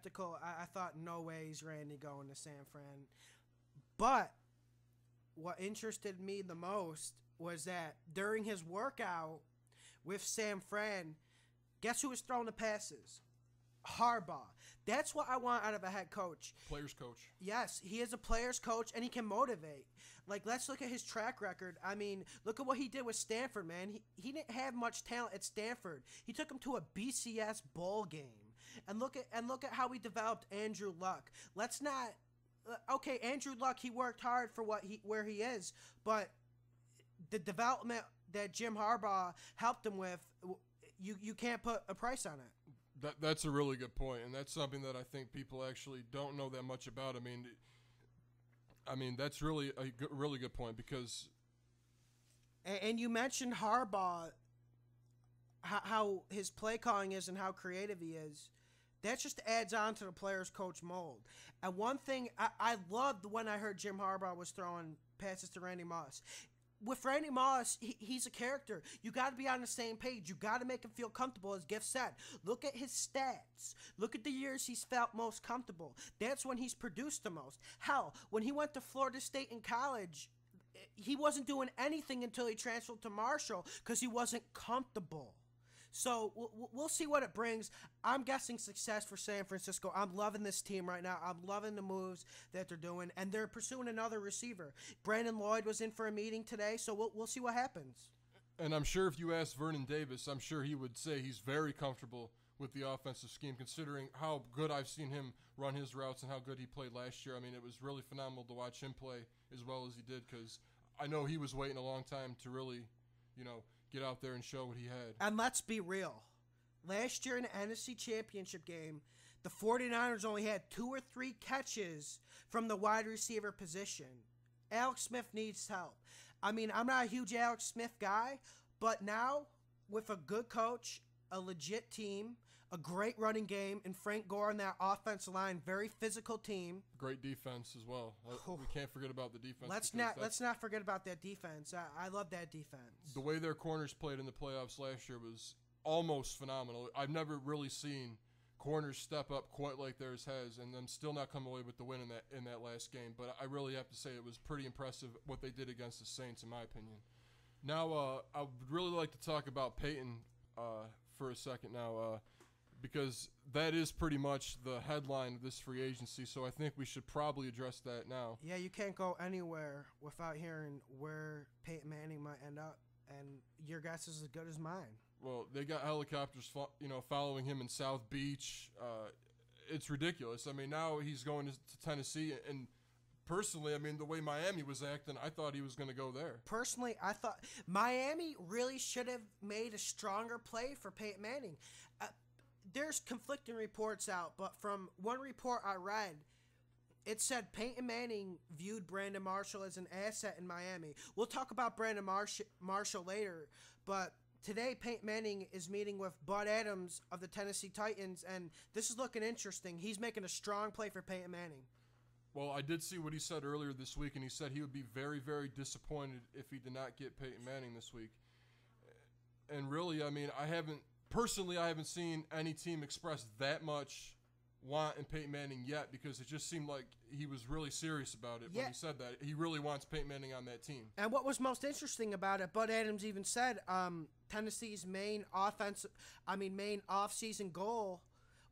I thought no ways Randy going to San Fran. But what interested me the most was that during his workout with San Fran, guess who was throwing the passes? Harbaugh. That's what I want out of a head coach. Players coach. Yes, he is a players coach and he can motivate. Like, let's look at his track record. I mean, look at what he did with Stanford, man. He didn't have much talent at Stanford. He took him to a BCS bowl game. And look at how he developed Andrew Luck. Let's not okay, Andrew Luck, he worked hard for where he is, but the development that Jim Harbaugh helped him with, you can't put a price on it. That's a really good point, and that's something that I think people actually don't know that much about. I mean that's really a really good point because. And you mentioned Harbaugh, how his play calling is and how creative he is. That just adds on to the player's coach mold. And one thing I loved when I heard Jim Harbaugh was throwing passes to Randy Moss. With Randy Moss, he's a character. You got to be on the same page. You got to make him feel comfortable, as Giff said. Look at his stats. Look at the years he's felt most comfortable. That's when he's produced the most. Hell, when he went to Florida State in college, he wasn't doing anything until he transferred to Marshall because he wasn't comfortable. So we'll see what it brings. I'm guessing success for San Francisco. I'm loving this team right now. I'm loving the moves that they're doing, and they're pursuing another receiver. Brandon Lloyd was in for a meeting today, so we'll see what happens. And I'm sure if you ask Vernon Davis, I'm sure he would say he's very comfortable with the offensive scheme, considering how good I've seen him run his routes and how good he played last year. I mean, it was really phenomenal to watch him play as well as he did because I know he was waiting a long time to really, get out there and show what he had. And let's be real. Last year in the NFC Championship game, the 49ers only had 2 or 3 catches from the wide receiver position. Alex Smith needs help. I mean, I'm not a huge Alex Smith guy, but now with a good coach, a legit team, a great running game, and Frank Gore on that offensive line, very physical team. Great defense as well. We can't forget about the defense. Let's not forget about that defense. I love that defense. The way their corners played in the playoffs last year was almost phenomenal. I've never really seen corners step up quite like theirs has, and them still not come away with the win in that last game. But I really have to say it was pretty impressive what they did against the Saints, in my opinion. Now, I would really like to talk about Peyton for a second now. Because that is pretty much the headline of this free agency, so I think we should probably address that now. Yeah, you can't go anywhere without hearing where Peyton Manning might end up, and your guess is as good as mine. Well, they got helicopters, following him in South Beach. It's ridiculous. I mean, now he's going to Tennessee, and personally, I mean, the way Miami was acting, I thought he was going to go there. Personally, I thought Miami really should have made a stronger play for Peyton Manning. There's conflicting reports out, but from one report I read, it said Peyton Manning viewed Brandon Marshall as an asset in Miami. We'll talk about Brandon Marshall later, but today Peyton Manning is meeting with Bud Adams of the Tennessee Titans, and this is looking interesting. He's making a strong play for Peyton Manning. Well, I did see what he said earlier this week, and he said he would be very, very disappointed if he did not get Peyton Manning this week. And really, I mean, I haven't seen any team express that much want in Peyton Manning yet, because it just seemed like he was really serious about it when he said that. He really wants Peyton Manning on that team. And what was most interesting about it, Bud Adams even said Tennessee's main off-season goal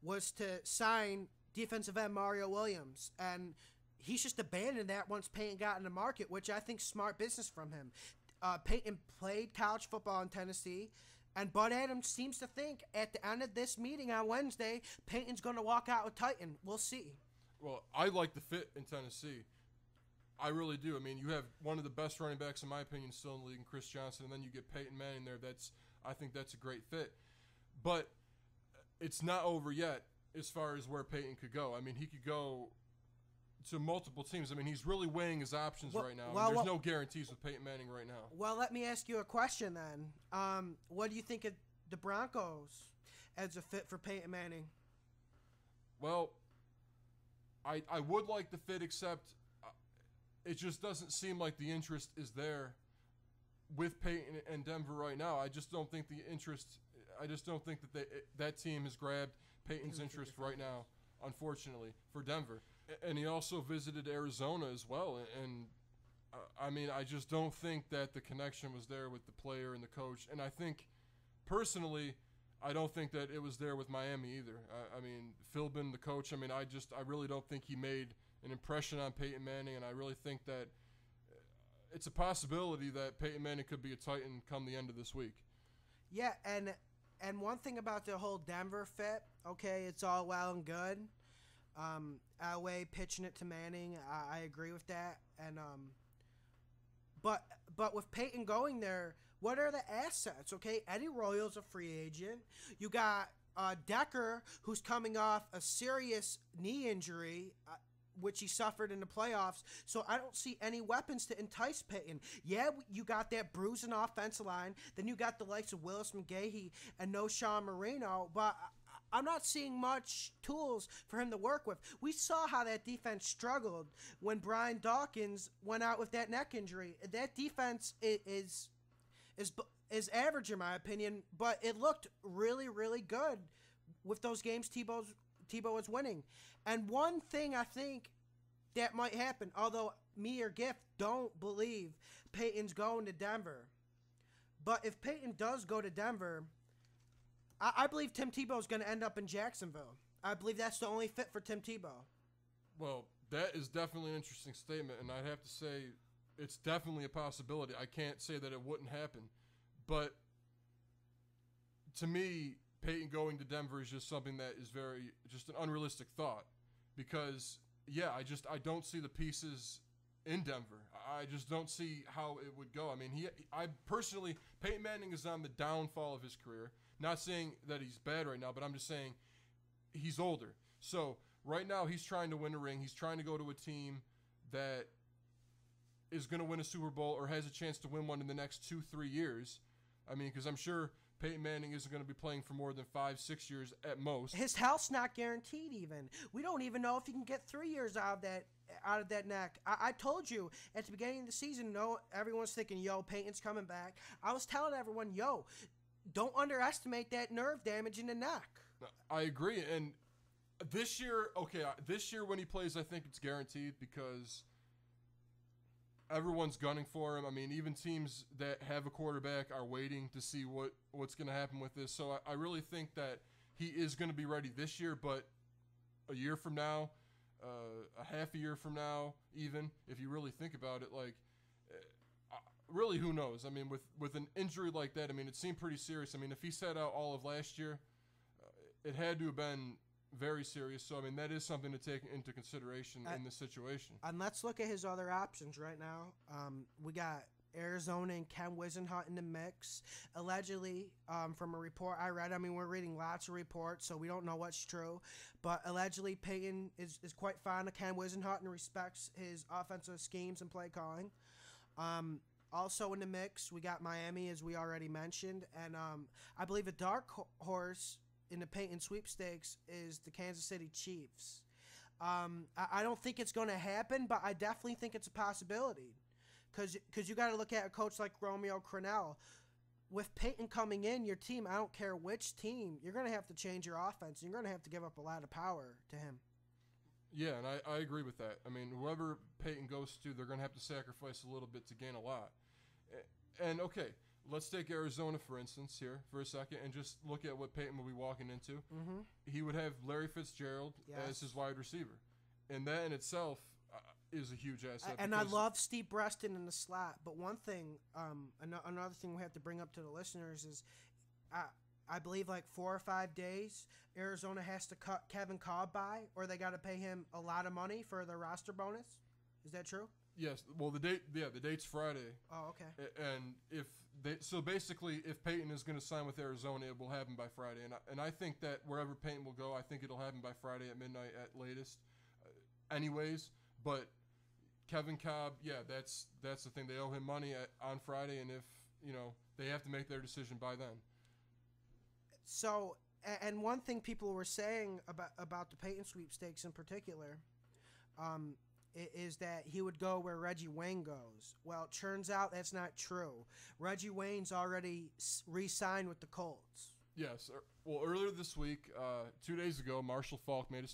was to sign defensive end Mario Williams. And he's just abandoned that once Peyton got in the market, which I think is smart business from him. Peyton played college football in Tennessee. And Bud Adams seems to think at the end of this meeting on Wednesday, Peyton's going to walk out with Titan. We'll see. Well, I like the fit in Tennessee. I really do. I mean, you have one of the best running backs, in my opinion, still in the league, in Chris Johnson, and then you get Peyton Manning there. I think that's a great fit. But it's not over yet as far as where Peyton could go. I mean, he could go to multiple teams. I mean, he's really weighing his options right now. There's no guarantees with Peyton Manning right now. Well, let me ask you a question then. What do you think of the Broncos as a fit for Peyton Manning? Well, I would like the fit, except it just doesn't seem like the interest is there with Peyton and Denver right now. I just don't think that that team has grabbed Peyton's interest right now. unfortunately, for Denver. And he also visited Arizona as well. And I mean, I just don't think that the connection was there with the player and the coach. And I think, personally, I don't think that it was there with Miami either. I mean, Philbin, the coach, I mean, I really don't think he made an impression on Peyton Manning, and I really think that it's a possibility that Peyton Manning could be a Titan come the end of this week. Yeah, and one thing about the whole Denver fit, okay, it's all well and good. Elway pitching it to Manning, I agree with that. And but with Peyton going there, what are the assets? Okay, Eddie Royal's a free agent. You got Decker, who's coming off a serious knee injury, which he suffered in the playoffs. So I don't see any weapons to entice Peyton. Yeah, you got that bruising offensive line. Then you got the likes of Willis McGahee and no Sean Marino. But I'm not seeing much tools for him to work with. We saw how that defense struggled when Brian Dawkins went out with that neck injury. That defense is average in my opinion, but it looked really, really good with those games Tebow was winning. And one thing I think that might happen, although me or Gift don't believe Peyton's going to Denver, but if Peyton does go to Denver, I believe Tim Tebow is going to end up in Jacksonville. I believe that's the only fit for Tim Tebow. Well, that is definitely an interesting statement, and I'd have to say it's definitely a possibility. I can't say that it wouldn't happen, but to me, Peyton going to Denver is just something that is just an unrealistic thought, because I don't see the pieces in Denver. I just don't see how it would go. I mean, Peyton Manning is on the downfall of his career. Not saying that he's bad right now, but I'm just saying he's older. So right now he's trying to win a ring. He's trying to go to a team that is going to win a Super Bowl or has a chance to win one in the next 2-3 years. I mean, because I'm sure Peyton Manning isn't going to be playing for more than 5-6 years at most. His health's not guaranteed even. We don't even know if he can get 3 years out of that neck. I told you at the beginning of the season, everyone's thinking, yo, Peyton's coming back. I was telling everyone, yo, don't underestimate that nerve damage in the neck. I agree. And this year when he plays, I think it's guaranteed because everyone's gunning for him. I mean, even teams that have a quarterback are waiting to see what's going to happen with this. So I really think that he is going to be ready this year, but a year from now, a half a year from now, even, if you really think about it, like, really, who knows? I mean, with an injury like that, I mean, it seemed pretty serious. I mean, if he sat out all of last year, it had to have been very serious. So, I mean, that is something to take into consideration in this situation. And let's look at his other options right now. We got Arizona and Ken Whisenhunt in the mix. Allegedly, from a report I read, I mean, we're reading lots of reports, so we don't know what's true. But allegedly, Peyton is quite fond of Ken Whisenhunt and respects his offensive schemes and play calling. Also in the mix, we got Miami, as we already mentioned. And I believe a dark horse in the Peyton sweepstakes is the Kansas City Chiefs. I don't think it's going to happen, but I definitely think it's a possibility. Because you got to look at a coach like Romeo Crennel. With Peyton coming in, your team, I don't care which team, you're going to have to change your offense. You're going to have to give up a lot of power to him. Yeah, and I agree with that. I mean, whoever Peyton goes to, they're going to have to sacrifice a little bit to gain a lot. And, okay, let's take Arizona, for instance, here for a second, and just look at what Peyton will be walking into. Mm-hmm. He would have Larry Fitzgerald as his wide receiver. And that in itself is a huge asset. And I love Steve Breston in the slot. But one thing, another thing we have to bring up to the listeners is I believe like 4 or 5 days, Arizona has to cut Kevin Kolb by, or they got to pay him a lot of money for their roster bonus. Is that true? Yes. Well, the date's Friday. Oh, okay. And so basically, if Peyton is going to sign with Arizona, it will happen by Friday. And I think that wherever Peyton will go, I think it'll happen by Friday at midnight at latest. Anyways, but Kevin Kolb, that's the thing. They owe him money on Friday, and if they have to make their decision by then. So, and one thing people were saying about the Peyton sweepstakes in particular, is that he would go where Reggie Wayne goes. Well, it turns out that's not true. Reggie Wayne's already re-signed with the Colts. Yes. Well, earlier this week, 2 days ago, Marshall Faulk made a